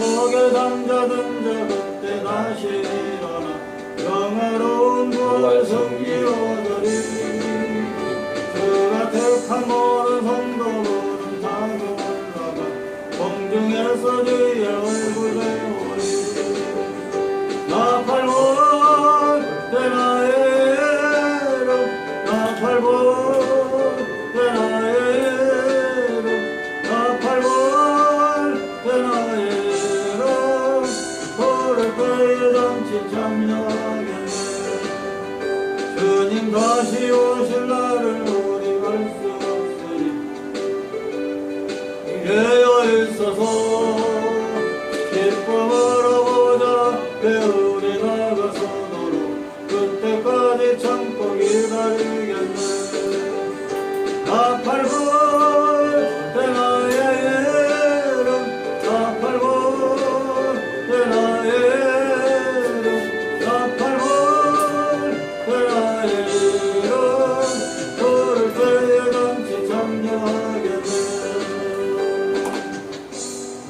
속에 잠자던 자 그때 다시 일어나 영화로운 부활 성기로들이 그가 택한 모든 성도들은 자주 올라가 공중에서 주의 얼굴 배우리 나팔볼 때 나의 이름 나팔볼 때 나의 이름 나팔볼 때 나의 이름 부를 때에 잔치 참여하겠네 주님 다시 오실 날을 우리 알 수 없으니 깨어 있어서 기쁨으로 보자 배우리 나가서도록 그때까지 참고 기다리겠네 나팔볼 때 나의 이름 나팔볼 때 나의 이름 나팔볼 때 나의 이름 부를 때에 잔치 참여하겠네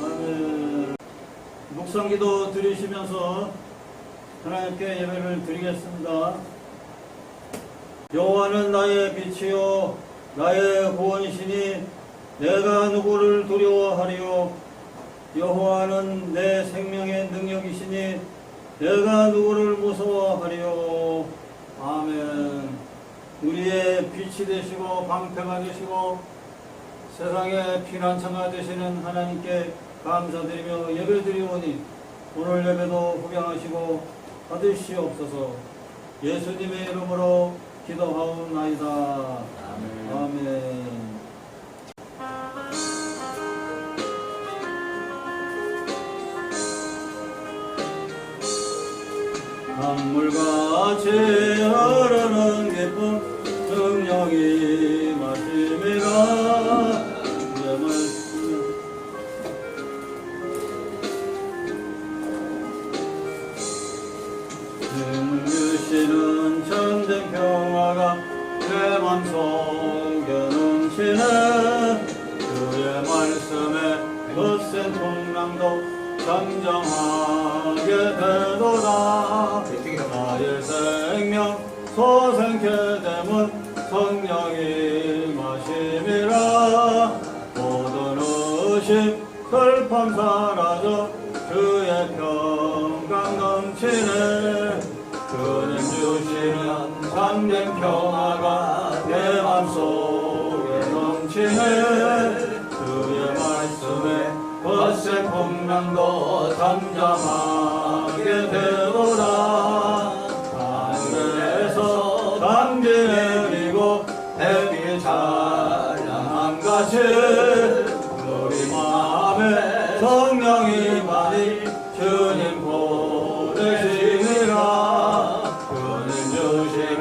아멘. 묵상기도 드리시면서 하나님께 예배를 드리겠습니다. 여호와는 나의 빛이요 나의 구원이시니 내가 누구를 두려워하리요 여호와는 내 생명의 능력이시니 내가 누구를 무서워하리요 아멘. 우리의 빛이 되시고 방패가 되시고 세상의 피난처가 되시는 하나님께 감사드리며 예배드리오니 오늘 예배도 구경하시고 받으시옵소서. 예수님의 이름으로 기도하옵나이다. 아멘. 아멘. 강물같이 흐르는 기쁨 능력이 마심이라 주시는 전쟁 평화가 내 맘속에 넘치네 주의 말씀에 거센 풍랑도 잠잠하게 되도다 나의 생명 소생케 되면 성령이 마심이라 모든 의심 슬픔 사라져 주의 평강 넘치네 주님 주시는 참된 평화가 내 맘속에 넘치네 주의 말씀에 거센 풍랑도 잠잠하게 되도다 하늘에서 단비 내리고 햇빛 찬란한 같이 우리 마음에 성령이 많이 주님 보내시니라 주님 주시는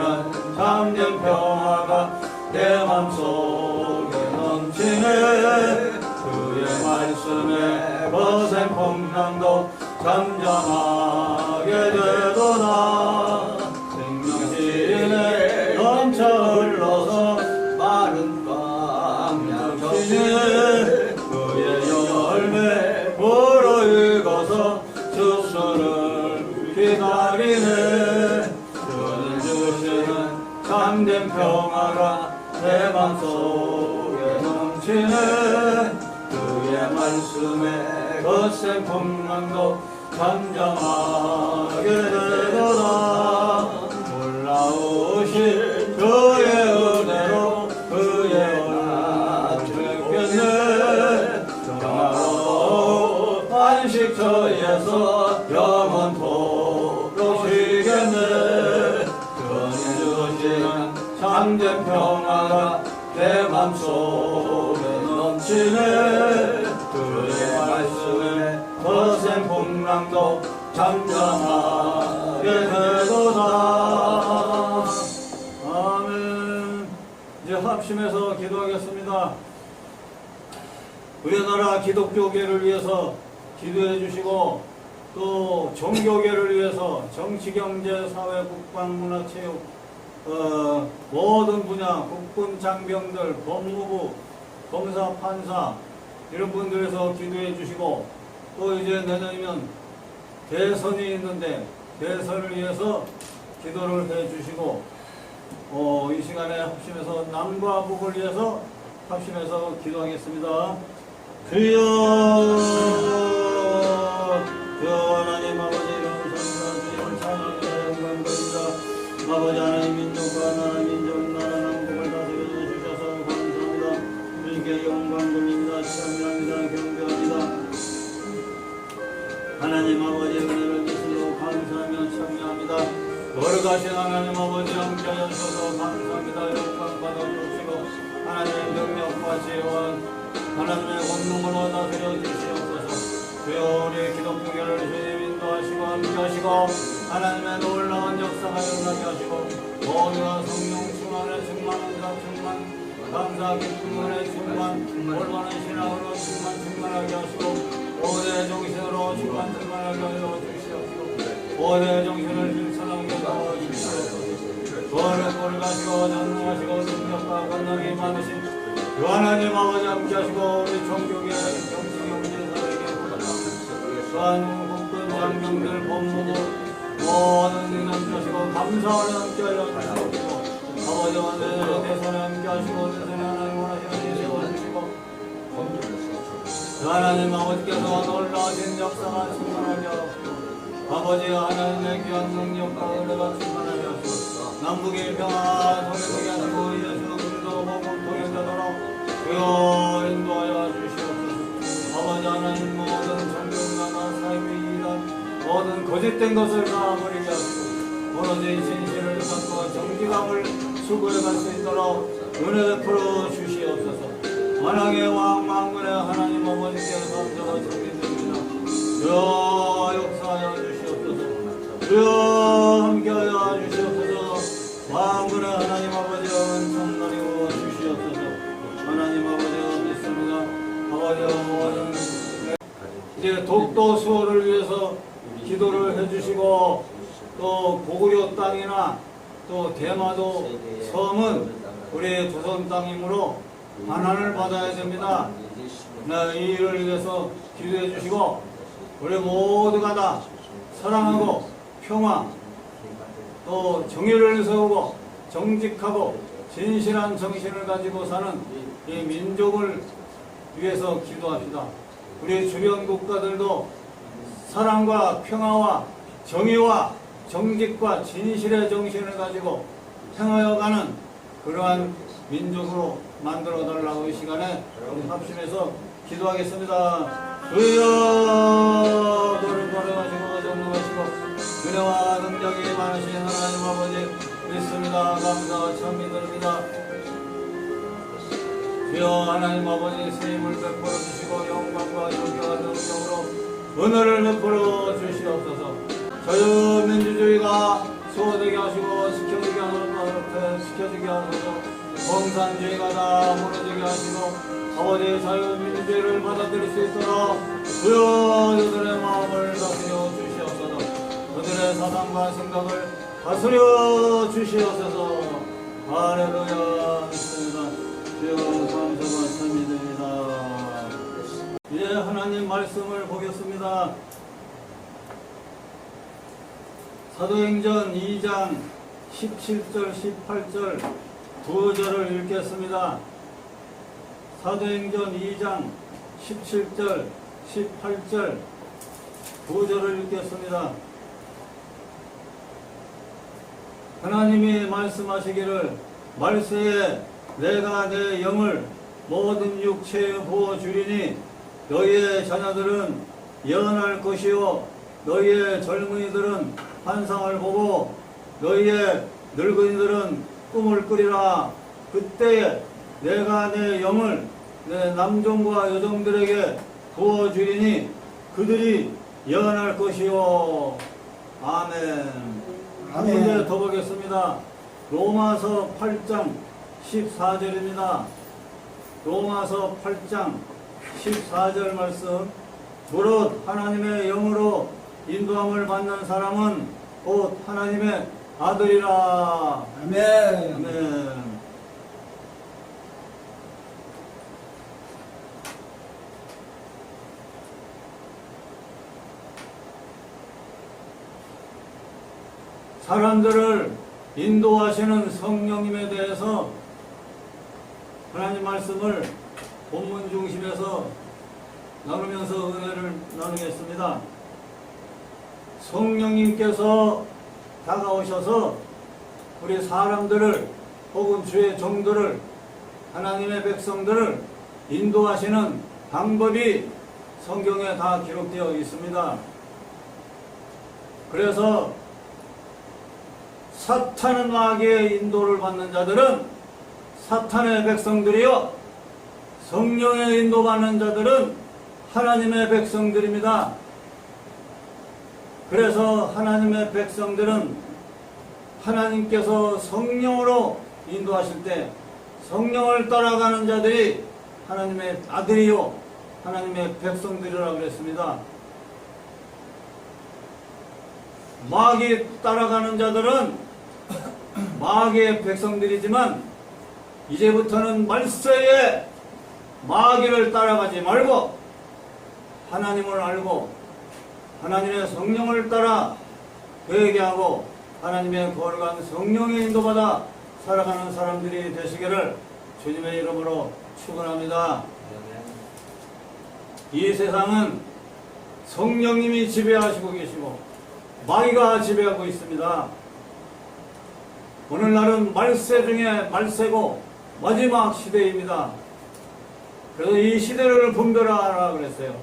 참된 평화가 내 맘속에 넘치네 주의 말씀에 거센 풍랑도 잠잠하게 되도다 생명신에 넘쳐 흘러서 마른 광야 적시네 그의 열매 보러 익어서 주수를 기다리네 주님 주시는 참된 평화가 내 맘속에 넘치네 주의 말씀에 거센 풍랑도 잠잠하게 되도다 놀라우신 그의 은혜로 그의 은혜겠네 평화로 안식처에서 영원토록 쉬겠네 주님 주시는 참된 평화가 내 맘속에 넘치네 주의 말씀에 거센 풍랑도 잠잠하게 되도다 아멘. 이제 합심해서 기도하겠습니다. 우리나라 기독교계를 위해서 기도해 주시고 또 종교계를 위해서 정치, 경제, 사회, 국방, 문화, 체육 모든 분야 국군 장병들, 법무부, 검사, 판사 이런 분들에서 기도해 주시고 또 이제 내년이면 대선이 있는데 대선을 위해서 기도를 해 주시고 이 시간에 합심해서 남과 북을 위해서 합심해서 기도하겠습니다. 주여 하나님 아버지 이런 주님을 찬양해 영광드립니다. 아버지 하나님 민족과 나라 민족 나라 남북을 다스려 주셔서 감사합니다. 주님께 영광 돌립니다. 찬양합니다. 경배합니다. 하나님 아버지 은혜를 주시고 감사하며 찬양합니다. 거룩하신 하나님 아버지 영자여 주셔서 감사합니다. 영광 받아주시고 하나님의 능력과 지혜와 하나님의 권능으로 다스려 주시옵소서. 주여 우리의 기독교회를 주님 인도하시고 함께하시고 하나님의 놀라운 역사가 일어나게 하시고 모두가 성령 충만에 충만한 자 충만 감사 기쁨 은혜 충만 올바른 신앙으로 충만하게 하시고 오대 정신으로 충만하게 하여 주시옵소서. 오대 정신을 실천하게 하여 주시옵소서. 거룩을 가시고 전능하시고 능력과 권능이 많으신 그 하나님 아버지 함께하시고 우리 종교계 정치 경제사에게 또한 국군 장병들 법무부 모든 일 함께하시고 감사를 함께하여 주시옵소서. 아버지와 내 대선에 함께하시고 대선에 하나님 원하시는 일 세워주시고 하나님 아버지께서 놀라우신 역사가 충만하게 하옵소서. 아버지 하나님의 귀한 능력과 은혜가 충만하게 하옵소서. 남북의 평화 통일되게 하시고 예수 그리스도 복음 통일되도록 주여 인도하여 주시옵소서. 아버지 하나님 모든 정경나나 삶의 이란 모든 거짓된 것을 다 버리게 하시고 오로지 진실을 갖고 정직함을 추구해 갈 수 있도록 은혜 베풀어 주시옵소서. 만왕의 왕 만군의 하나님 아버지께서 감사가 전개됩니다. 주여 역사하여 주시옵소서. 주여 함께하여 주시옵소서. 만군의 하나님 아버지 은총나리고 주시옵소서. 하나님 아버지가 믿습니다. 아버지와 이제 독도 수호를 위해서 기도를 해주시고 또 고구려 땅이나 또 대마도 섬은 우리 조선 땅이므로 반환을 받아야 됩니다. 이 일을 위해서 기도해 주시고 우리 모두가 다 사랑하고 평화 또 정의를 세우고 정직하고 진실한 정신을 가지고 사는 이 민족을 위해서 기도합시다. 우리 주변 국가들도 사랑과 평화와 정의와 정직과 진실의 정신을 가지고 행하여가는 그러한 민족으로 만들어 달라고 이 시간에 우리 합심해서 기도하겠습니다. 주여 너를 바라하시고 전능하시고 은혜와 능력이 많으신 하나님 아버지 믿습니다. 감사와 참 믿습니다. 주여 하나님 아버지 새 힘을 베풀어 주시고 영광과 존경과 능력으로 은혜를 베풀어 주시옵소서. 자유민주주의가 수호되게 하시고 지켜지게 하소서. 공산주의가 다 무너지게 하시고 아버지의 자유민주주의를 받아들일 수 있도록 주여 그들의 마음을 다스려 주시옵소서. 그들의 사상과 생각을 다스려 주시옵소서. 할렐루야 믿습니다. 주여 감사가 참이 됩니다. 이제 하나님 말씀을 보겠습니다. 사도행전 2장 17절 18절 두 절을 읽겠습니다. 사도행전 2장 17절 18절 두 절을 읽겠습니다. 하나님이 말씀하시기를 말세에 내가 내 영을 모든 육체에 부어주리니 너희의 자녀들은 예언할 것이요 너희의 젊은이들은 환상을 보고 너희의 늙은이들은 꿈을 꾸리라. 그때에 내가 내 영을 내 남종과 여종들에게 부어주리니 그들이 예언할 것이요. 아멘. 한 문제 더 보겠습니다. 로마서 8장 14절입니다. 로마서 8장 14절 말씀. 무릇 하나님의 영으로 인도함을 받는 사람은 곧 하나님의 아들이라. 아멘. 아멘. 사람들을 인도하시는 성령님에 대해서 하나님 말씀을 본문 중심에서 나누면서 은혜를 나누겠습니다. 성령님께서 다가오셔서 우리 사람들을 혹은 주의 종들을 하나님의 백성들을 인도하시는 방법이 성경에 다 기록되어 있습니다. 그래서 사탄은 마귀의 인도를 받는 자들은 사탄의 백성들이요, 성령의 인도받는 자들은 하나님의 백성들입니다. 그래서 하나님의 백성들은 하나님께서 성령으로 인도하실 때 성령을 따라가는 자들이 하나님의 아들이요 하나님의 백성들이라고 그랬습니다. 마귀 따라가는 자들은 마귀의 백성들이지만 이제부터는 말세에 마귀를 따라가지 말고 하나님을 알고 하나님의 성령을 따라 회개하고 하나님의 거룩한 성령의 인도받아 살아가는 사람들이 되시기를 주님의 이름으로 축원합니다. 이 세상은 성령님이 지배하시고 계시고 마귀가 지배하고 있습니다. 오늘날은 말세 중에 말세고 마지막 시대입니다. 그래서 이 시대를 분별하라 그랬어요.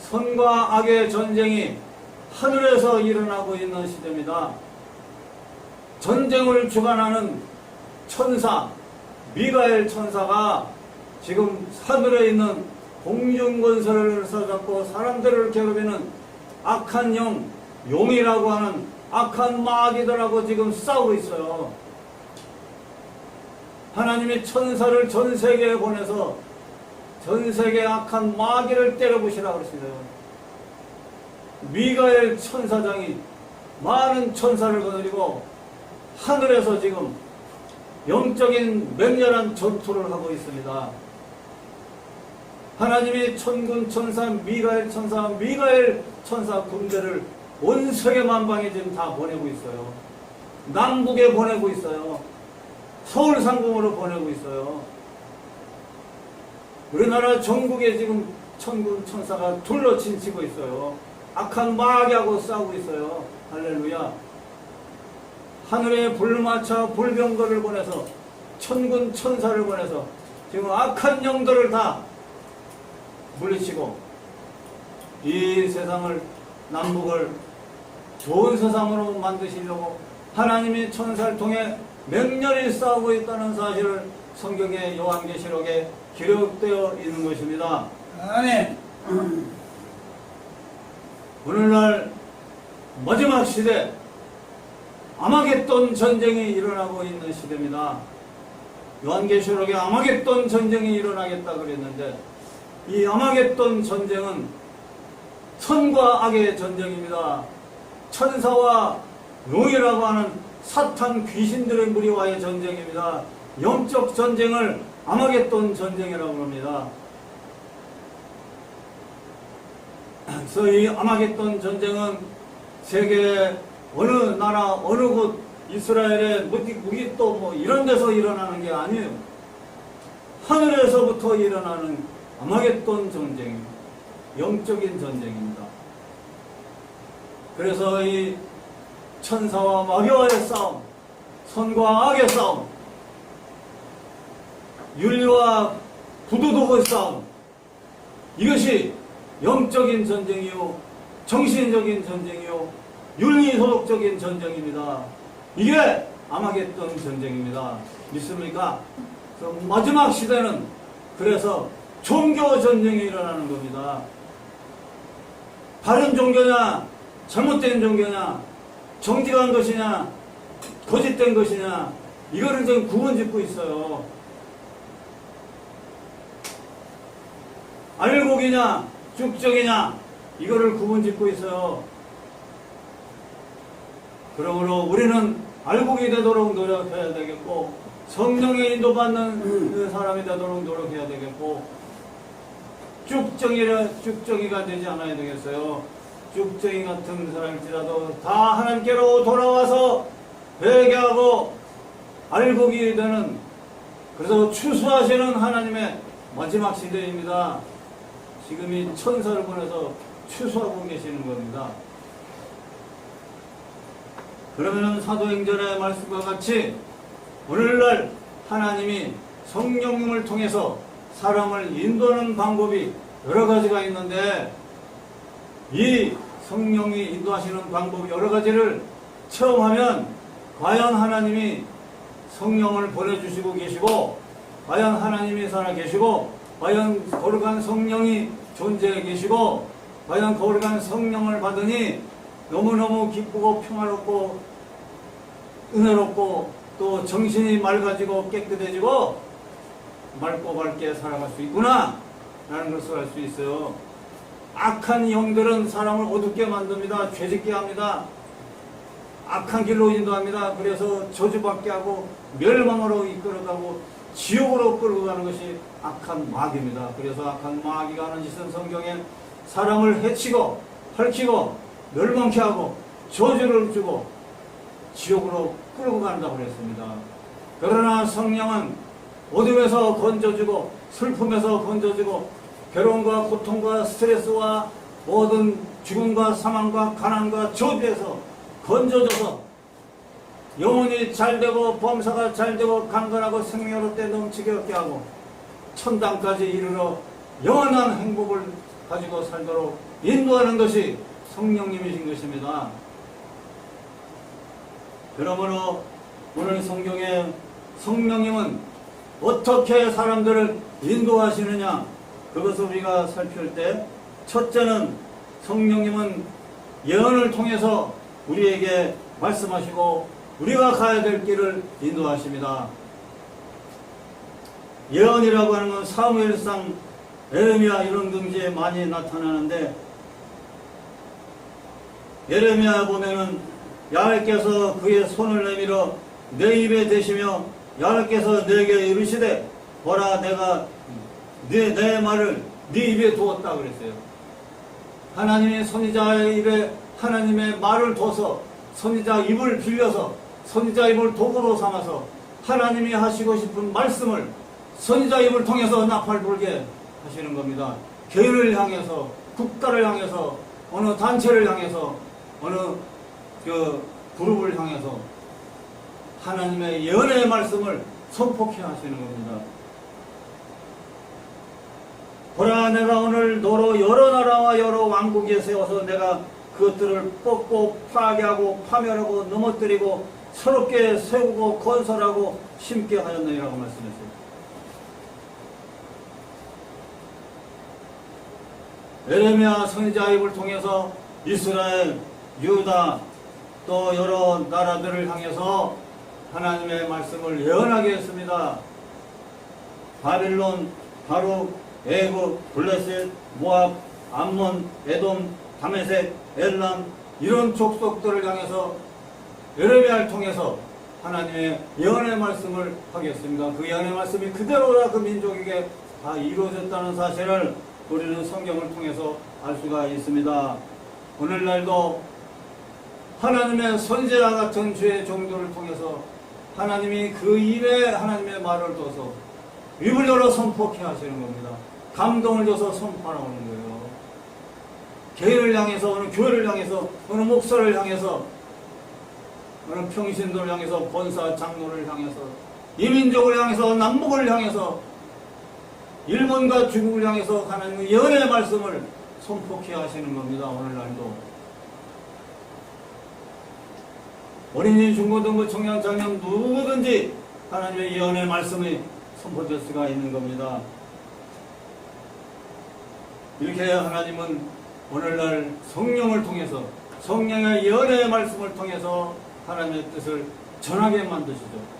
선과 악의 전쟁이 하늘에서 일어나고 있는 시대입니다. 전쟁을 주관하는 천사 미가엘 천사가 지금 하늘에 있는 공중권세를 써잡고 사람들을 괴롭히는 악한 용이라고 하는 악한 마귀들하고 지금 싸우고 있어요. 하나님이 천사를 전 세계에 보내서 전 세계 악한 마귀를 때려부시라고 그랬어요. 미가엘 천사장이 많은 천사를 거느리고 하늘에서 지금 영적인 맹렬한 전투를 하고 있습니다. 하나님이 천군 천사 미가엘 천사 군대를 온 세계 만방에 지금 다 보내고 있어요. 남북에 보내고 있어요. 서울 상공으로 보내고 있어요. 우리나라 전국에 지금 천군 천사가 둘러친치고 있어요. 악한 마귀하고 싸우고 있어요. 할렐루야. 하늘에 불마차 불병거를 보내서 천군 천사를 보내서 지금 악한 영들을 다 물리치고 이 세상을 남북을 좋은 세상으로 만드시려고 하나님이 천사를 통해 맹렬히 싸우고 있다는 사실을 성경의 요한계시록에 기록되어 있는 것입니다. 아멘. 오늘날 마지막 시대 아마겟돈 전쟁이 일어나고 있는 시대입니다. 요한계시록에 아마겟돈 전쟁이 일어나겠다 그랬는데 이 아마겟돈 전쟁은 선과 악의 전쟁입니다. 천사와 용이라고 하는 사탄 귀신들의 무리와의 전쟁입니다. 영적 전쟁을 아마겟돈 전쟁이라고 합니다. 그래서 이 아마겟돈 전쟁은 세계 어느 나라 어느 곳 이스라엘의 무기또 뭐 이런 데서 일어나는 게 아니에요. 하늘에서부터 일어나는 아마겟돈 전쟁입니다. 영적인 전쟁입니다. 그래서 이 천사와 마귀와의 싸움, 선과 악의 싸움, 윤리와 부도덕의 싸움, 이것이 영적인 전쟁이요, 정신적인 전쟁이요, 윤리도덕적인 전쟁입니다. 이게 아마겟돈 전쟁입니다. 믿습니까? 마지막 시대는 그래서 종교 전쟁이 일어나는 겁니다. 바른 종교냐, 잘못된 종교냐, 정직한 것이냐, 거짓된 것이냐, 이거를 지금 구분짓고 있어요. 알곡이냐, 쭉정이냐, 이거를 구분짓고 있어요. 그러므로 우리는 알곡이 되도록 노력해야 되겠고, 성령의 인도받는 사람이 되도록 노력해야 되겠고, 쭉정이가 되지 않아야 되겠어요. 쭉쟁이 같은 사람일지라도 다 하나님께로 돌아와서 회개하고 알곡이 되는, 그래서 추수하시는 하나님의 마지막 시대입니다. 지금이 천사를 보내서 추수하고 계시는 겁니다. 그러면 사도행전의 말씀과 같이 오늘날 하나님이 성령님을 통해서 사람을 인도하는 방법이 여러 가지가 있는데, 이 성령이 인도하시는 방법 여러 가지를 체험하면 과연 하나님이 성령을 보내주시고 계시고, 과연 하나님이 살아계시고, 과연 거룩한 성령이 존재해 계시고, 과연 거룩한 성령을 받으니 너무너무 기쁘고 평화롭고 은혜롭고 또 정신이 맑아지고 깨끗해지고 맑고 밝게 살아갈 수 있구나 라는 것을 알 수 있어요. 악한 영들은 사람을 어둡게 만듭니다. 죄짓게 합니다. 악한 길로 인도합니다. 그래서 저주받게 하고 멸망으로 이끌어가고 지옥으로 끌고 가는 것이 악한 마귀입니다. 그래서 악한 마귀가 하는 짓은 성경에 사람을 해치고 헐키고 멸망케 하고 저주를 주고 지옥으로 끌고 간다고 그랬습니다. 그러나 성령은 어둠에서 건져주고 슬픔에서 건져주고 괴로움과 고통과 스트레스와 모든 죽음과 사망과 가난과 저주에서 건져줘서 영혼이 잘되고 범사가 잘되고 강건하고 생명으로 때 넘치게 얻게 하고 천당까지 이르러 영원한 행복을 가지고 살도록 인도하는 것이 성령님이신 것입니다. 그러므로 오늘 성경에 성령님은 어떻게 사람들을 인도하시느냐, 그것을 우리가 살필 때 첫째는 성령님은 예언을 통해서 우리에게 말씀하시고 우리가 가야 될 길을 인도하십니다. 예언이라고 하는 건 사무엘상, 예레미야 이런 경지에 많이 나타나는데, 예레미야 보면은 야훼께서 그의 손을 내밀어 내 입에 대시며 야훼께서 내게 이르시되 보라 내가 내 말을 네 입에 두었다 그랬어요. 하나님이 선지자의 입에 하나님의 말을 둬서 선지자 입을 빌려서 선지자 입을 도구로 삼아서 하나님이 하시고 싶은 말씀을 선지자 입을 통해서 나팔 불게 하시는 겁니다. 교회를 향해서, 국가를 향해서, 어느 단체를 향해서, 어느 그룹을 향해서 하나님의 예언의 말씀을 선포케 하시는 겁니다. 보라 내가 오늘 너로 여러 나라와 여러 왕국에 세워서 내가 그것들을 뽑고 파괴하고 파멸하고 넘어뜨리고 새롭게 세우고 건설하고 심게 하였느니라고 말씀했어요. 예레미야 선지자 입을 통해서 이스라엘, 유다 또 여러 나라들을 향해서 하나님의 말씀을 예언하게 했습니다. 바빌론, 바룩, 애굽, 블레셋, 모압, 암몬, 에돔, 다메섹, 엘람 이런 족속들을 향해서 예레미야를 통해서 하나님의 예언의 말씀을 하겠습니다. 그 예언의 말씀이 그대로 다 그 민족에게 다 이루어졌다는 사실을 우리는 성경을 통해서 알 수가 있습니다. 오늘날도 하나님의 선지자 같은 주의 종들을 통해서 하나님이 그 입에 하나님의 말을 둬서 입을 열어 선포케 하시는 겁니다. 감동을 줘서 선포하는 거예요. 교회를 향해서, 어느 교회를 향해서, 어느 목사를 향해서, 어느 평신도를 향해서, 권사 장로를 향해서, 이민족을 향해서, 남북을 향해서, 일본과 중국을 향해서 하나님의 예언의 말씀을 선포케 하시는 겁니다. 오늘날도 어린이, 중고등부, 청년, 장년 누구든지 하나님의 예언의 말씀이 선포될 수가 있는 겁니다. 이렇게 하나님은 오늘날 성령을 통해서, 성령의 예언의 말씀을 통해서 하나님의 뜻을 전하게 만드시죠.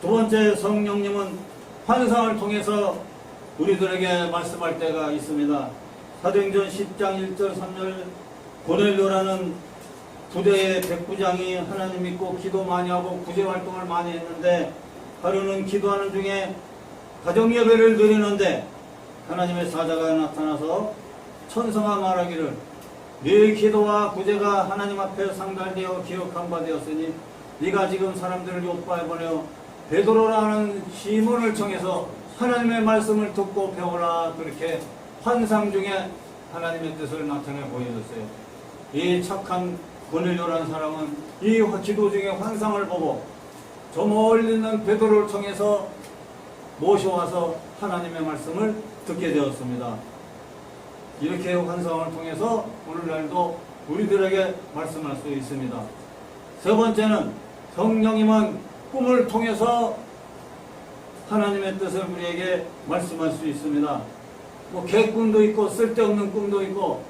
두 번째, 성령님은 환상을 통해서 우리들에게 말씀할 때가 있습니다. 사도행전 10장 1절 3절 고넬료라는 부대의 백부장이 하나님 믿고 기도 많이 하고 구제활동을 많이 했는데, 하루는 기도하는 중에 가정예배를 드리는데 하나님의 사자가 나타나서 천사가 말하기를 네 기도와 구제가 하나님 앞에 상달되어 기억한 바 되었으니 네가 지금 사람들을 요파에 보내어 베드로라는 시몬을 정해서 하나님의 말씀을 듣고 배우라. 그렇게 환상 중에 하나님의 뜻을 나타내 보여줬어요. 이 착한 고넬료라는 사람은 이 기도 중에 환상을 보고 저 멀리 있는 베드로를 통해서 모셔와서 하나님의 말씀을 듣게 되었습니다. 이렇게 환상을 통해서 오늘날도 우리들에게 말씀할 수 있습니다. 세 번째는 성령님은 꿈을 통해서 하나님의 뜻을 우리에게 말씀할 수 있습니다. 뭐 개꿈도 있고 쓸데없는 꿈도 있고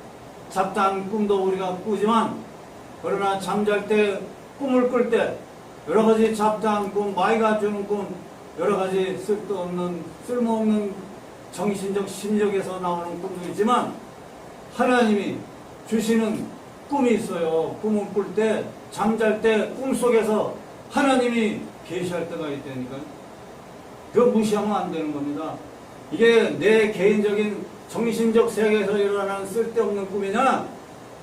잡다한 꿈도 우리가 꾸지만, 그러나 잠잘 때 꿈을 꿀 때 여러 가지 잡다한 꿈, 마이가 주는 꿈, 여러 가지 쓸모없는 정신적 심리적에서 나오는 꿈도 있지만 하나님이 주시는 꿈이 있어요. 꿈을 꿀 때, 잠잘 때 꿈속에서 하나님이 계시할 때가 있다니까요. 그거 무시하면 안 되는 겁니다. 이게 내 개인적인 정신적 세계에서 일어나는 쓸데없는 꿈이냐,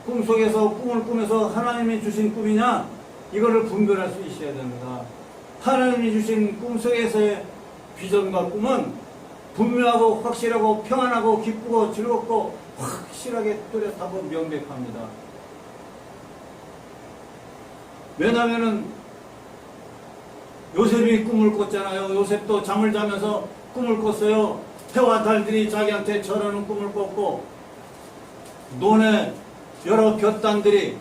꿈속에서 꿈을 꾸면서 하나님이 주신 꿈이냐, 이거를 분별할 수 있어야 됩니다. 하나님이 주신 꿈속에서의 비전과 꿈은 분명하고 확실하고 평안하고 기쁘고 즐겁고 확실하게 뚜렷하고 명백합니다. 왜냐하면 요셉이 꿈을 꿨잖아요. 요셉도 잠을 자면서 꿈을 꿨어요. 해와 달들이 자기한테 절하는 꿈을 꿨고, 논에 여러 볕단들이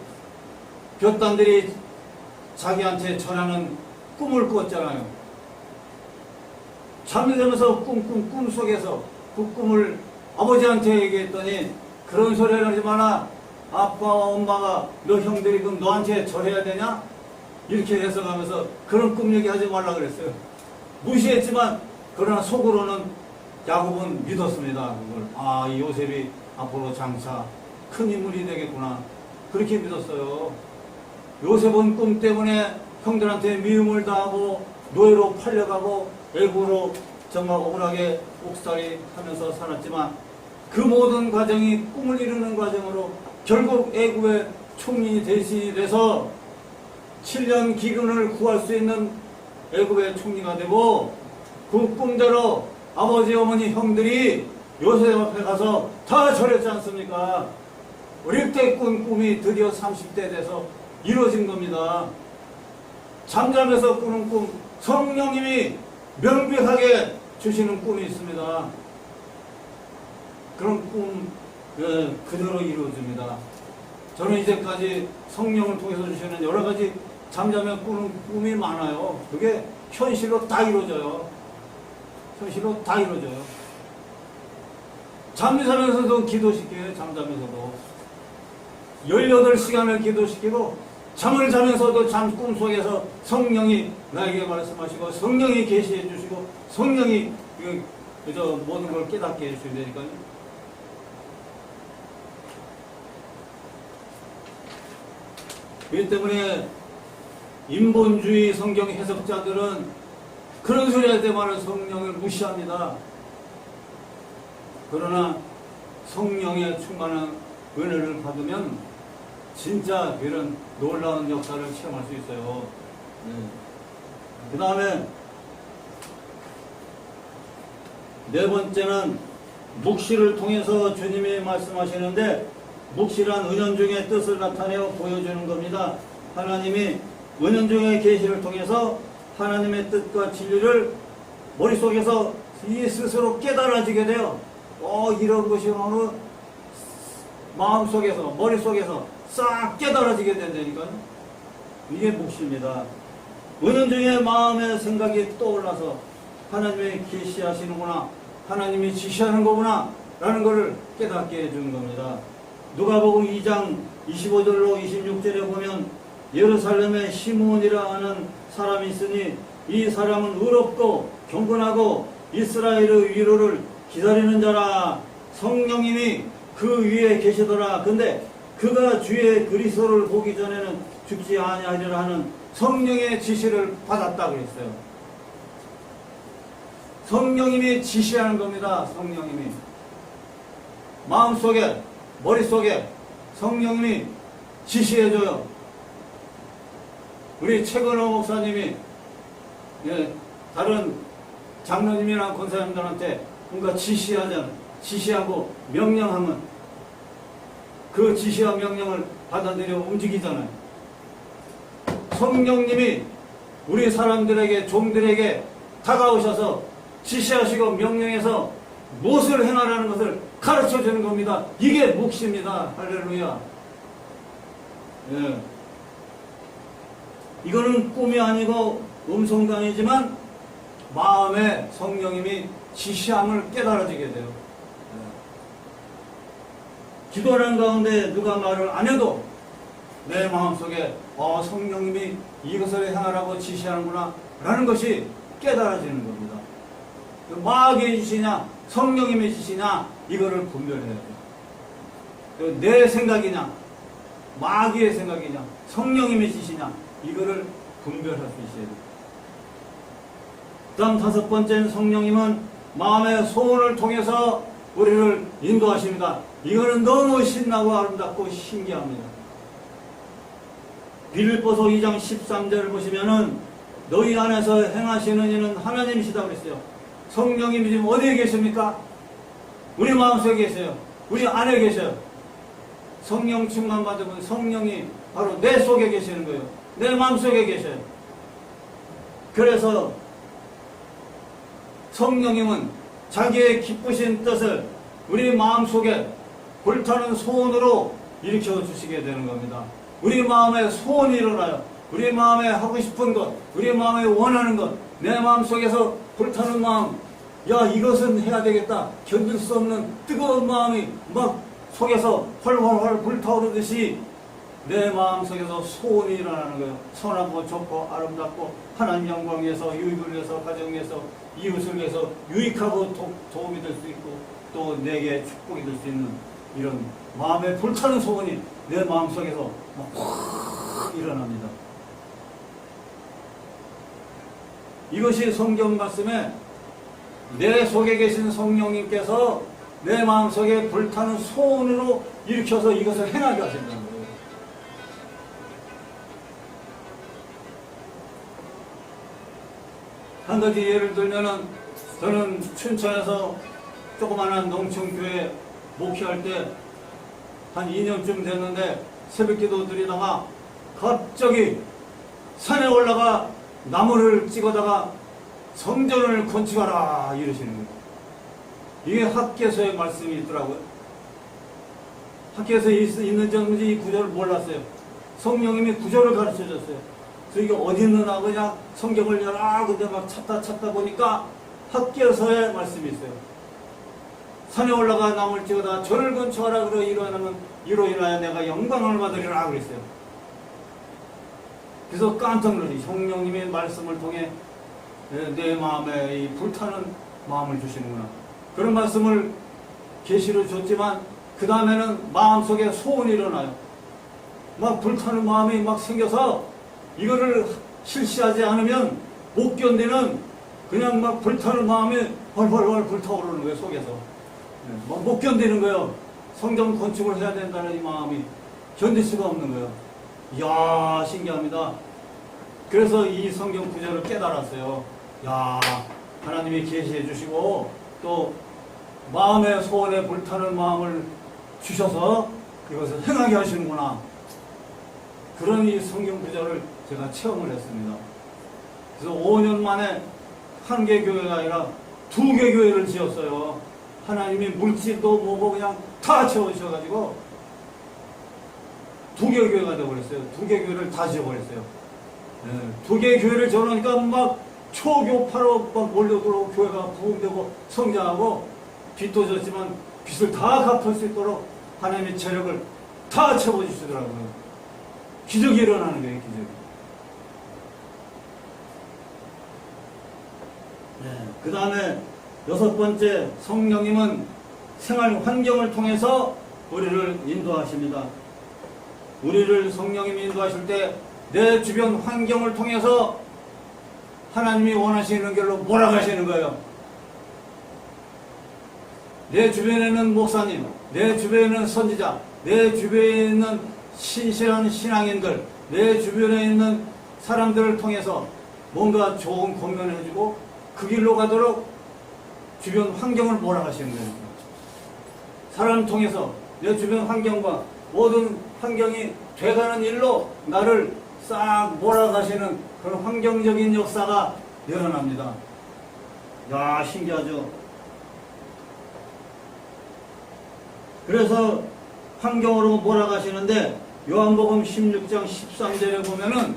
자기한테 절하는 꿈을 꿨잖아요. 잠이 들면서 꿈속에서 그 꿈을 아버지한테 얘기했더니, 그런 소리를 하지 마라. 아빠와 엄마가 너 형들이 그럼 너한테 절해야 되냐? 이렇게 해석하면서 그런 꿈 얘기하지 말라 그랬어요. 무시했지만 그러나 속으로는 야곱은 믿었습니다. 그걸. 이 요셉이 앞으로 장차 큰 인물이 되겠구나. 그렇게 믿었어요. 요셉은 꿈 때문에 형들한테 미움을 당하고 노예로 팔려가고 애굽으로 정말 억울하게 옥살이 하면서 살았지만, 그 모든 과정이 꿈을 이루는 과정으로 결국 애굽의 총리 대신이 돼서 7년 기근을 구할 수 있는 애굽의 총리가 되고, 그 꿈대로 아버지 어머니 형들이 요셉 앞에 가서 다 절했지 않습니까? 어릴 때 꾼 꿈이 드디어 30대 돼서 이루어진 겁니다. 잠자면서 꾸는 꿈, 성령님이 명백하게 주시는 꿈이 있습니다. 그런 꿈 그대로 이루어집니다. 저는 이제까지 성령을 통해서 주시는 여러 가지 잠자면 꾸는 꿈이 많아요. 그게 현실로 다 이루어져요. 현실로 다 이루어져요. 잠자면서도 기도시켜요. 잠자면서도 18시간을 기도시키고, 잠을 자면서도 꿈속에서 성령이 나에게 말씀하시고, 성령이 계시해 주시고, 성령이 모든 걸 깨닫게 해주셔야 되니까요. 그렇기 때문에 인본주의 성경 해석자들은 그런 소리 할 때마다 성령을 무시합니다. 그러나 성령의 충만한 은혜를 받으면 진짜 이런 놀라운 역사를 체험할 수 있어요. 그 다음에 네 번째는 묵시를 통해서 주님이 말씀하시는데, 묵시란 은연중의 뜻을 나타내어 보여주는 겁니다. 하나님이 은연중의 계시를 통해서 하나님의 뜻과 진리를 머릿속에서 이 스스로 깨달아지게 돼요. 이런 것이 어느 마음속에서, 머릿속에서 싹 깨달아지게 된다니까요. 이게 묵시입니다. 은연중의 마음의 생각이 떠올라서 하나님이 계시하시는구나, 하나님이 지시하는 거구나 라는 것을 깨닫게 해주는 겁니다. 누가복음 2장 25절로 26절에 보면, 예루살렘에 시므온이라 하는 사람이 있으니 이 사람은 의롭고 경건하고 이스라엘의 위로를 기다리는 자라. 성령님이 그 위에 계시더라. 근데 그가 주의 그리스도를 보기 전에는 죽지 아니하리라 하는 성령의 지시를 받았다 그랬어요. 성령님이 지시하는 겁니다. 성령님이. 마음속에, 머릿속에 성령님이 지시해줘요. 우리 최근호 목사님이 다른 장로님이나 권사님들한테 뭔가 지시하잖아요. 지시하고 명령하면 그 지시와 명령을 받아들여 움직이잖아요. 성령님이 우리 사람들에게, 종들에게 다가오셔서 지시하시고 명령해서 무엇을 행하라는 것을 가르쳐 주는 겁니다. 이게 묵시입니다. 할렐루야. 예. 이거는 꿈이 아니고 음성도 아니지만 마음에 성령님이 지시함을 깨달아지게 돼요. 기도하는 가운데 누가 말을 안 해도 내 마음속에 성령님이 이것을 행하라고 지시하는구나 라는 것이 깨달아지는 겁니다. 마귀의 지시냐 성령님의 지시냐 이거를 분별해야 돼요. 내 생각이냐 마귀의 생각이냐 성령님의 지시냐 이거를 분별할 수 있어야 돼요. 다음 다섯 번째는 성령님은 마음의 소원을 통해서 우리를 인도하십니다. 이거는 너무 신나고 아름답고 신기합니다. 빌립보서 2장 13절을 보시면은 너희 안에서 행하시는 이는 하나님이시다 그랬어요. 성령님이 지금 어디에 계십니까? 우리 마음속에 계세요. 우리 안에 계셔요. 성령 충만 받으면 성령이 바로 내 속에 계시는 거예요. 내 마음속에 계셔요. 그래서 성령님은 자기의 기쁘신 뜻을 우리 마음속에 불타는 소원으로 일으켜 주시게 되는 겁니다. 우리 마음에 소원이 일어나요. 우리 마음에 하고 싶은 것, 우리 마음에 원하는 것, 내 마음속에서 불타는 마음, 야 이것은 해야 되겠다. 견딜 수 없는 뜨거운 마음이 막 속에서 활활활 불타오르듯이 내 마음속에서 소원이 일어나는 거예요. 선하고 좋고 아름답고 하나님 영광 위해서, 유익을 위해서, 가정 위해서, 이웃을 위해서 유익하고 도움이 될 수 있고 또 내게 축복이 될 수 있는 이런 마음에 불타는 소원이 내 마음속에서 확 일어납니다. 이것이 성경 말씀에 내 속에 계신 성령님께서 내 마음속에 불타는 소원으로 일으켜서 이것을 행하게 하신다는 거예요. 한 가지 예를 들면은 저는 춘천에서 조그마한 농촌교회 목회할 때 한 2년쯤 됐는데 새벽기도 드리다가 갑자기 산에 올라가 나무를 찍어다가 성전을 건축하라 이러시는 거예요. 이게 학계서의 말씀이 있더라고요. 학계서에 있는지 없는지 이 구절을 몰랐어요. 성령님이 구절을 가르쳐 줬어요. 그래서 이게 어디 있느나 그냥 성경을 열아 근데 막 찾다 보니까 학계서의 말씀이 있어요. 산에 올라가 나무를 찍어다가 절을 건축하라 그러 이로 인하여 내가 영광을 받으리라 그랬어요. 그래서 깜짝 놀라지. 성령님의 말씀을 통해 내 마음에 이 불타는 마음을 주시는구나. 그런 말씀을 계시로 줬지만 그 다음에는 마음속에 소원이 일어나요. 막 불타는 마음이 막 생겨서 이거를 실시하지 않으면 못 견디는 그냥 막 불타는 마음이 활활활 불타오르는 거예요. 속에서. 막 못 견디는 거예요. 성전 건축을 해야 된다는 이 마음이 견딜 수가 없는 거예요. 이야 신기합니다. 그래서 이 성경 구절을 깨달았어요. 야 하나님이 계시해 주시고 또 마음의 소원에 불타는 마음을 주셔서 이것을 행하게 하시는구나. 그런 이 성경 구절을 제가 체험을 했습니다. 그래서 5년 만에 한 개 교회가 아니라 2개 교회를 지었어요. 하나님이 물질도 뭐고 그냥 다 채워주셔가지고 2개 교회가 되어버렸어요. 2개 교회를 다 지어버렸어요. 2개 교회를 지어놓으니까 막 초교파로 막 몰려들어오고 교회가 부흥되고 성장하고 빚도 졌지만 빚을 다 갚을 수 있도록 하나님의 재력을 다 채워주시더라고요. 기적이 일어나는 거예요. 기적이. 그 다음에 6번째, 성령님은 생활 환경을 통해서 우리를 인도하십니다. 우리를 성령님이 인도하실 때 내 주변 환경을 통해서 하나님이 원하시는 길로 몰아가시는 거예요. 내 주변에 있는 목사님, 내 주변에 있는 선지자, 내 주변에 있는 신실한 신앙인들, 내 주변에 있는 사람들을 통해서 뭔가 좋은 권면을 해주고 그 길로 가도록 주변 환경을 몰아가시는 거예요. 사람을 통해서 내 주변 환경과 모든 환경이 돼가는 일로 나를 싹 몰아가시는 그런 환경적인 역사가 일어납니다. 야, 신기하죠? 그래서 환경으로 몰아가시는데 요한복음 16장 13절에 보면은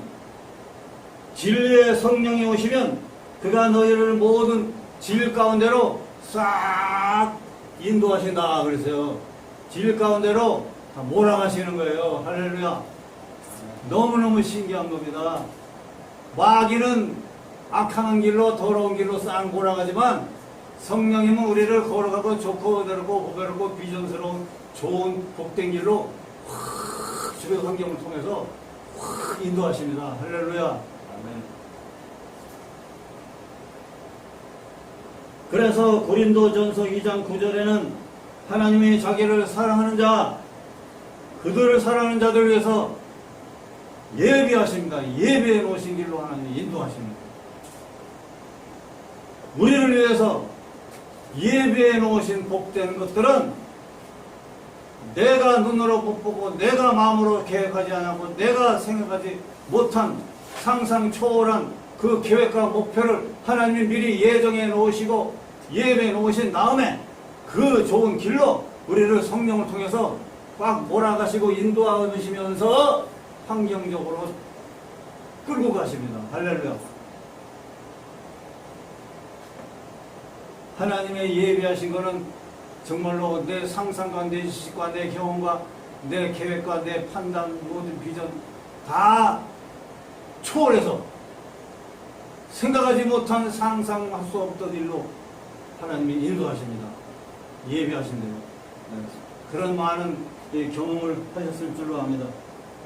진리의 성령이 오시면 그가 너희를 모든 질 가운데로 싹 인도하신다 그랬어요. 질 가운데로 다 몰아가시는 거예요. 할렐루야. 너무너무 신기한 겁니다. 마귀는 악한 길로 더러운 길로 싹 몰아가지만 성령님은 우리를 걸어가고 좋고 어렵고 보배롭고 비전스러운 좋은 복된 길로 확 주변 환경을 통해서 확 인도하십니다. 할렐루야. 아멘. 그래서 고린도전서 2장 9절에는 하나님이 자기를 사랑하는 자, 그들을 사랑하는 자들을 위해서 예비하십니다. 예비해 놓으신 길로 하나님이 인도하십니다. 우리를 위해서 예비해 놓으신 복된 것들은 내가 눈으로 못 보고 내가 마음으로 계획하지 않고 내가 생각하지 못한 상상 초월한 그 계획과 목표를 하나님이 미리 예정해 놓으시고 예배해 놓으신 다음에 그 좋은 길로 우리를 성령을 통해서 꽉 몰아가시고 인도하시면서 환경적으로 끌고 가십니다. 할렐루야. 하나님의 예비하신 것은 정말로 내 상상과 내 지식과 내 경험과 내 계획과 내 판단 모든 비전 다 초월해서 생각하지 못한 상상할 수 없던 일로 하나님이 인도하십니다. 예비하신대요. 그런 많은 경험을 하셨을 줄로 압니다.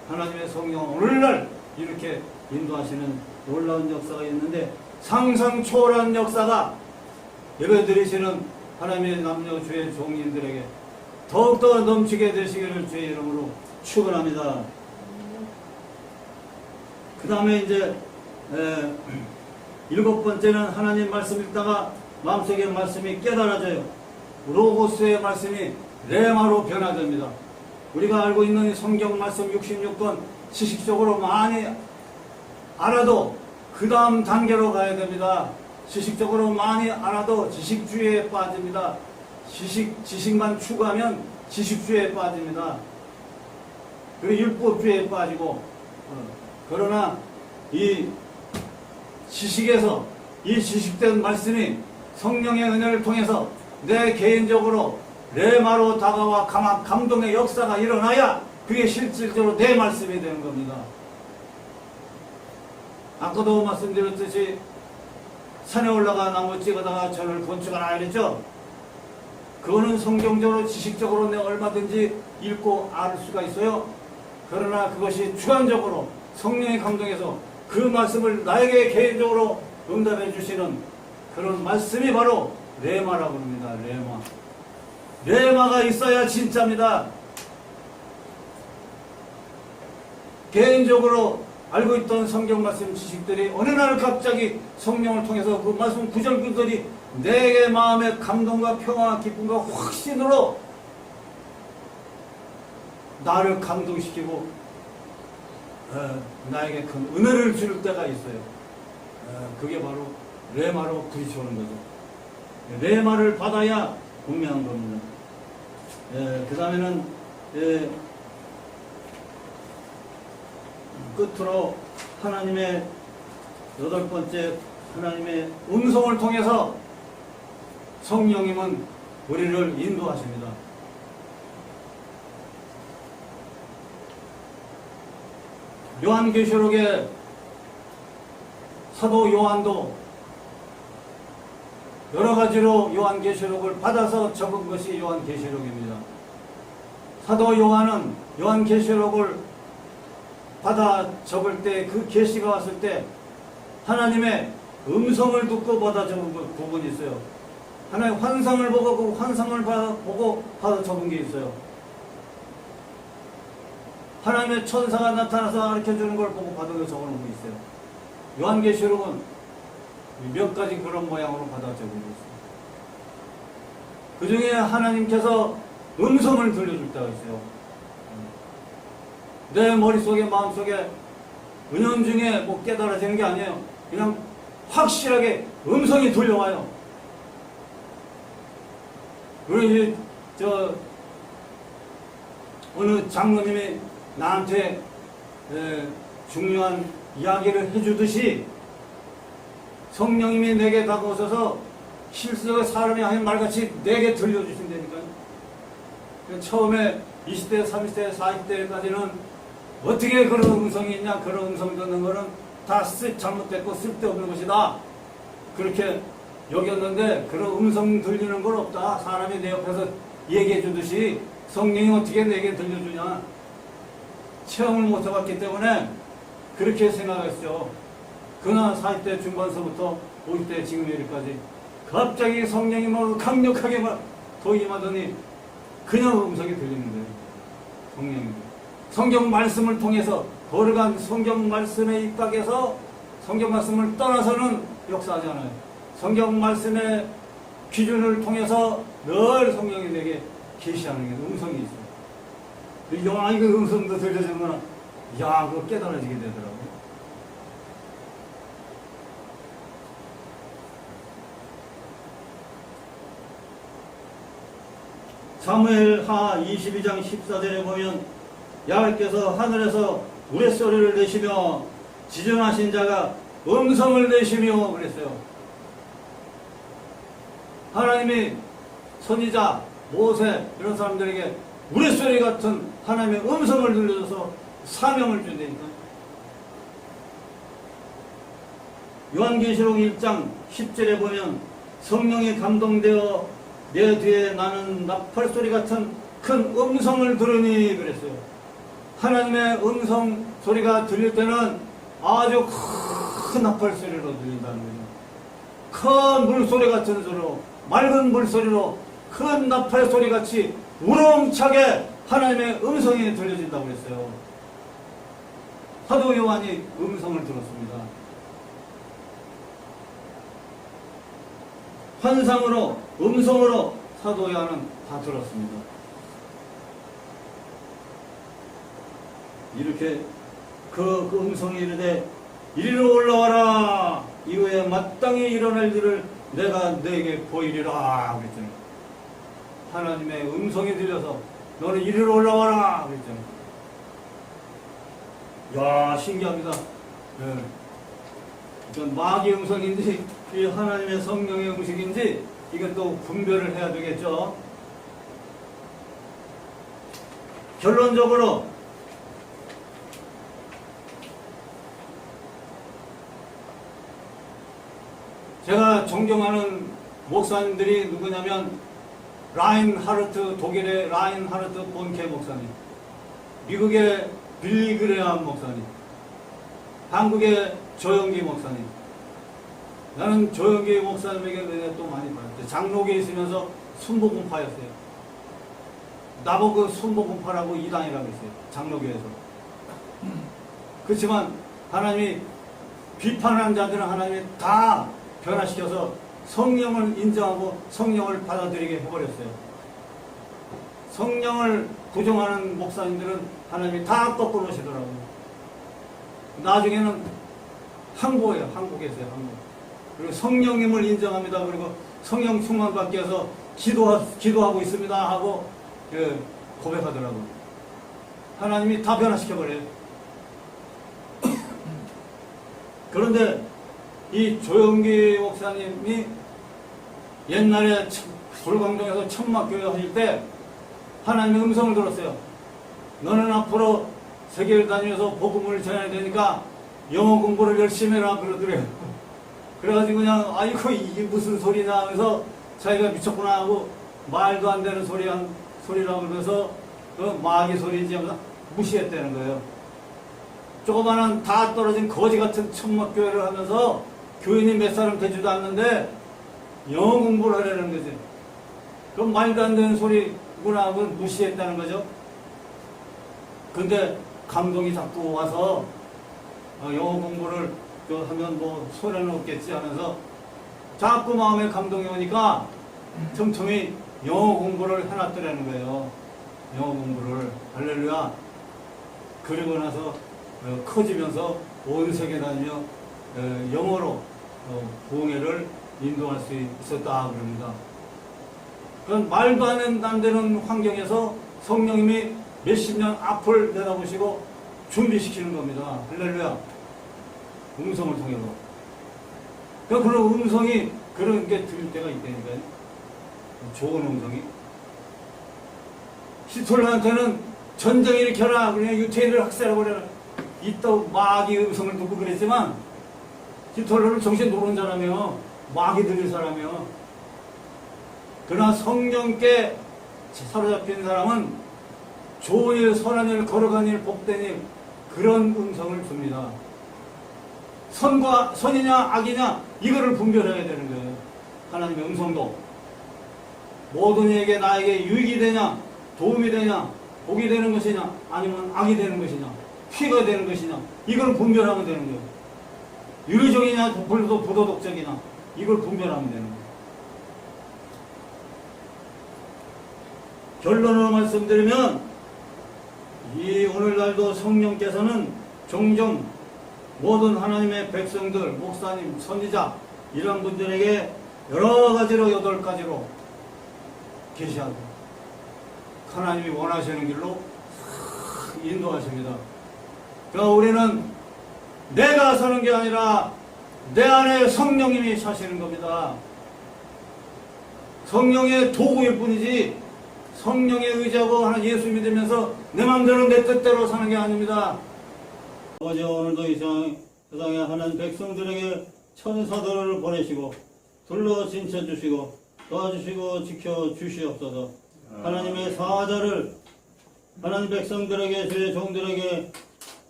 하나님의 성령 오늘날 이렇게 인도하시는 놀라운 역사가 있는데 상상 초월한 역사가 예배 드리시는 하나님의 남녀 주의 종인들에게 더욱더 넘치게 되시기를 주의 이름으로 축원합니다. 그 다음에 이제 7번째는 하나님 말씀 읽다가 마음속에 말씀이 깨달아져요. 로고스의 말씀이 레마로 변화됩니다. 우리가 알고 있는 성경 말씀 66권 지식적으로 많이 알아도 그 다음 단계로 가야 됩니다. 지식적으로 많이 알아도 지식주의에 빠집니다. 지식만 추구하면 지식주의에 빠집니다. 그리고 율법주의에 빠지고 그러나 이 지식에서 이 지식된 말씀이 성령의 은혜를 통해서 내 개인적으로 레마로 다가와 감동의 역사가 일어나야 그게 실질적으로 내 말씀이 되는 겁니다. 아까도 말씀드렸듯이 산에 올라가 나무 찍어다가 전을 건축하라 이랬죠. 그거는 성경적으로 지식적으로 내가 얼마든지 읽고 알 수가 있어요. 그러나 그것이 주관적으로 성령의 감동에서 그 말씀을 나에게 개인적으로 응답해 주시는 그런 말씀이 바로 레마라고 합니다. 레마. 레마가 있어야 진짜입니다. 개인적으로 알고 있던 성경 말씀 지식들이 어느 날 갑자기 성령을 통해서 그 말씀 구절구절이 내 마음의 감동과 평화와 기쁨과 확신으로 나를 감동시키고 나에게 큰 은혜를 줄 때가 있어요. 그게 바로 레마로 부딪혀오는 거죠. 레마를 받아야 분명한 겁니다. 그 다음에는 끝으로 하나님의 8번째 하나님의 음성을 통해서 성령님은 우리를 인도하십니다. 요한계시록에 사도 요한도 여러 가지로 요한계시록을 받아서 적은 것이 요한계시록입니다. 사도 요한은 요한계시록을 받아 적을 때 그 계시가 왔을 때 하나님의 음성을 듣고 받아 적은 부분이 있어요. 하나의 환상을 보고 그 환상을 보고 받아 적은 게 있어요. 하나님의 천사가 나타나서 가르쳐주는 걸 보고 받아 적어놓은 게 있어요. 요한계시록은 몇 가지 그런 모양으로 받아 적은 게 있어요. 그 중에 하나님께서 음성을 들려줄 때가 있어요. 내 머릿속에 마음속에 은연중에 뭐 깨달아지는 게 아니에요. 그냥 확실하게 음성이 들려와요. 우리 어느 장로님이 나한테 중요한 이야기를 해주듯이 성령님이 내게 다가오셔서 실수가 사람이 하는 말같이 내게 들려주신다니까요. 처음에 20대, 30대, 40대까지는 어떻게 그런 음성이 있냐, 그런 음성 듣는 거는 다 잘못됐고 쓸데없는 것이다, 그렇게 여겼는데, 그런 음성 들리는 건 없다. 사람이 내 옆에서 얘기해 주듯이 성령이 어떻게 내게 들려주냐, 체험을 못 해봤기 때문에 그렇게 생각했죠. 그러나 40대 중반서부터 50대 지금 여기까지 갑자기 성령이 뭐 강력하게 막 도임하더니 그냥 음성이 들리는 거예요. 성령이 성경 말씀을 통해서 거룩한 성경 말씀에 입각해서 성경 말씀을 떠나서는 역사하잖아요. 성경 말씀의 기준을 통해서 늘 성령이 내게 계시하는 게 음성이 있어요. 야, 이거 음성도 들려주는구나. 야, 그거 깨달아지게 되더라고요. 사무엘하 22장 14절에 보면 야훼께서 하늘에서 우레소리를 내시며 지존하신 자가 음성을 내시며 그랬어요. 하나님이 선지자, 모세 이런 사람들에게 우레소리 같은 하나님의 음성을 들려줘서 사명을 준다니까. 요한계시록 1장 10절에 보면 성령이 감동되어 내 뒤에 나는 나팔소리 같은 큰 음성을 들으니 그랬어요. 하나님의 음성 소리가 들릴 때는 아주 큰 나팔소리로 들린다는 거죠. 큰 물소리 같은 소리로, 맑은 물소리로 큰 나팔소리 같이 우렁차게 하나님의 음성이 들려진다고 그랬어요. 사도 요한이 음성을 들었습니다. 환상으로, 음성으로 사도 요한은 다 들었습니다. 이렇게 그 음성이 이르되 이리로 올라와라, 이후에 마땅히 일어날 일을 내가 너에게 보이리라 그랬잖아요. 하나님의 음성이 들려서 너는 이리로 올라와라 그랬잖아요. 야, 신기합니다. 네. 이건 마귀의 음성인지 이 하나님의 성령의 음식인지 이건 또 분별을 해야 되겠죠. 결론적으로 제가 존경하는 목사님들이 누구냐면 라인하르트, 독일의 라인하르트 본케 목사님, 미국의 빌리 그레함 목사님, 한국의 조영기 목사님. 나는 조영기 목사님에게 은혜 또 많이 받았어요. 장로교에 있으면서 순복음파였어요. 나보고 순복음파라고 이단이라고 했어요. 장로교에서. 그렇지만 하나님이 비판하는 자들은 하나님이 다 변화시켜서 성령을 인정하고 성령을 받아들이게 해버렸어요. 성령을 부정하는 목사님들은 하나님이 다 꺾어놓으시더라고요. 나중에는 항복해요. 항복했어요. 항복. 그리고 성령님을 인정합니다. 그리고 성령 충만 받기 위해서 기도하고 있습니다 하고 고백하더라고요. 하나님이 다 변화시켜버려요. 그런데 이 조영기 목사님이 옛날에 불광동에서 천막교회 하실 때 하나님의 음성을 들었어요. 너는 앞으로 세계를 다니면서 복음을 전해야 되니까 영어 공부를 열심히 해라 그러더래요. 그래가지고 그냥 아이고 이게 무슨 소리냐 하면서 자기가 미쳤구나 하고 말도 안 되는 소리라고 그러면서 그 마귀 소리인지 하면서 무시했다는 거예요. 조그마한 다 떨어진 거지 같은 천막교회를 하면서 교인이 몇 사람 되지도 않는데 영어 공부를 하려는 거지. 그럼 말도 안 되는 소리구나 하고 무시했다는 거죠. 근데 감동이 자꾸 와서 영어 공부를 하면 뭐 손해는 없겠지 하면서 자꾸 마음에 감동이 오니까 틈틈이 영어 공부를 해놨더라는 거예요. 영어 공부를. 할렐루야. 그리고 나서 커지면서 온 세계 다니며 영어로 부흥회를 인도할 수 있었다 그럽니다. 그건 말도 안 되는 환경에서 성령님이 몇십 년 앞을 내다보시고 준비시키는 겁니다. 할렐루야. 음성을 통해서. 그러니까 그런 음성이 그런 게 들릴 때가 있다니까요. 좋은 음성이. 히틀러한테는 전쟁 일으켜라. 그냥 유태인을 학살하고 그래라. 이따 마귀 음성을 듣고 그랬지만 히틀러는 정신 노른자라며 마귀 들릴 사람이요. 그러나 성령께 사로잡힌 사람은 좋은 일, 선한 일, 거룩한 일, 복된 일 그런 음성을 줍니다. 선이냐 악이냐 이거를 분별해야 되는 거예요. 하나님의 음성도 모든 이에게 나에게 유익이 되냐 도움이 되냐 복이 되는 것이냐 아니면 악이 되는 것이냐 피가 되는 것이냐 이걸 분별하면 되는 거예요. 윤리적이냐 부도덕적이냐 이걸 분별하면 되는 거예요. 결론으로 말씀드리면 이 오늘날도 성령께서는 종종 모든 하나님의 백성들, 목사님, 선지자 이런 분들에게 여러 가지로 8가지로 계시하고 하나님이 원하시는 길로 인도하십니다. 그러니까 우리는 내가 사는 게 아니라 내 안에 성령님이 사시는 겁니다. 성령의 도구일 뿐이지 성령에 의지하고 하는 예수 믿으면서 내 마음대로 내 뜻대로 사는 게 아닙니다. 아버지 오늘도 이 세상에 하는 백성들에게 천사들을 보내시고 둘러 진쳐주시고 도와주시고 지켜주시옵소서. 하나님의 사자를 하나님 백성들에게 주의 종들에게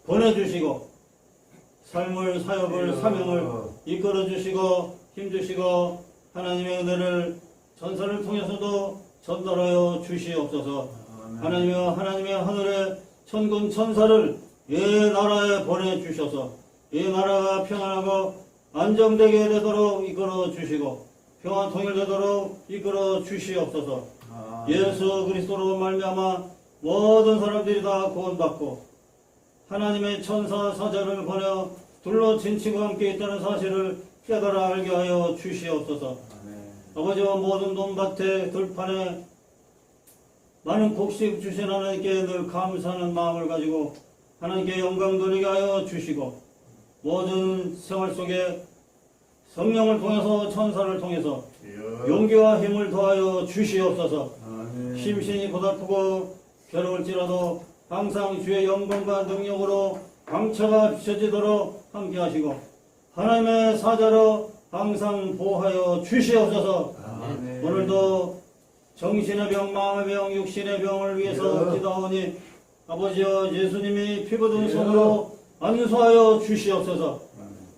보내주시고 삶을 사역을 사명을 이끌어주시고 힘주시고 하나님의 은혜를 전사를 통해서도 전달하여 주시옵소서. 하나님의 하늘의 천군 천사를 이 나라에 보내주셔서 이 나라가 평안하고 안정되게 되도록 이끌어 주시고 평안 통일되도록 이끌어 주시옵소서. 예수 그리스도로 말미암아 모든 사람들이 다 구원받고 하나님의 천사 사자를 보내 둘러 진치고 함께 있다는 사실을 깨달아 알게 하여 주시옵소서. 아버지와 모든 논밭에 들판에 많은 곡식 주신 하나님께 늘 감사하는 마음을 가지고 하나님께 영광 돌리게 하여 주시고 모든 생활 속에 성령을 통해서 천사를 통해서 용기와 힘을 더하여 주시옵소서. 심신이 고달프고 괴로울지라도 항상 주의 영광과 능력으로 광채가 비춰지도록 함께 하시고 하나님의 사자로 항상 보호하여 주시옵소서. 오늘도 정신의 병, 마음의 병, 육신의 병을 위해서 기도하오니 아버지여 예수님이 피 묻은 손으로 안수하여 주시옵소서.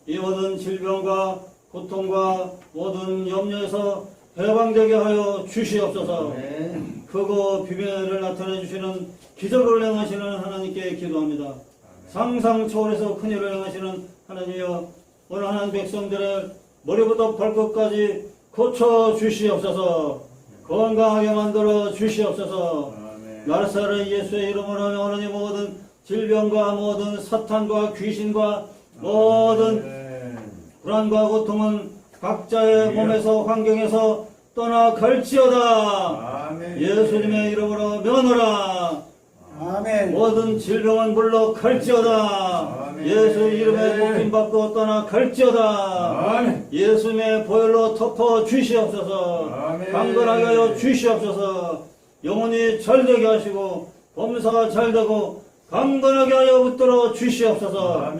이 모든 질병과 고통과 모든 염려에서 해방되게 하여 주시옵소서. 크고 비밀을 나타내 주시는 기적을 행하시는 하나님께 기도합니다. 상상 초월해서 큰일을 행하시는 하나님이여 오늘 하나님 백성들의 머리부터 발끝까지 고쳐 주시옵소서. 건강하게 만들어 주시옵소서. 나사렛 예수의 이름으로 하나님 모든 질병과 모든 사탄과 귀신과 모든 불안과 고통은 각자의 몸에서 환경에서 떠나갈지어다. 예수님의 이름으로 명하노라. 모든 질병은 물러갈지어다. 예수 이름에 복임받고 떠나갈지어다. 예수님의 보혈로 덮어 주시옵소서. 강건하게 하여 주시옵소서. 영혼이 잘되게 하시고 범사가 잘되고 강건하게 하여 붙들어 주시옵소서.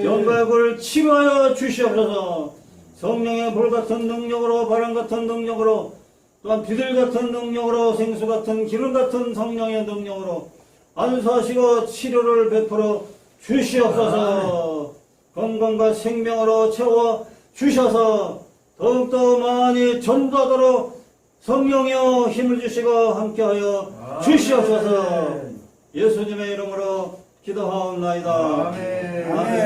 영광을 치료하여 주시옵소서. 성령의 불같은 능력으로 바람같은 능력으로 또한 비둘같은 능력으로 생수같은 기름같은 성령의 능력으로 안수하시고 치료를 베풀어 주시옵소서. 건강과 생명으로 채워 주셔서 더욱더 많이 전도하도록 성령여 힘을 주시고 함께하여 주시옵소서. 예수님의 이름으로 기도하옵나이다. 아멘. 아멘.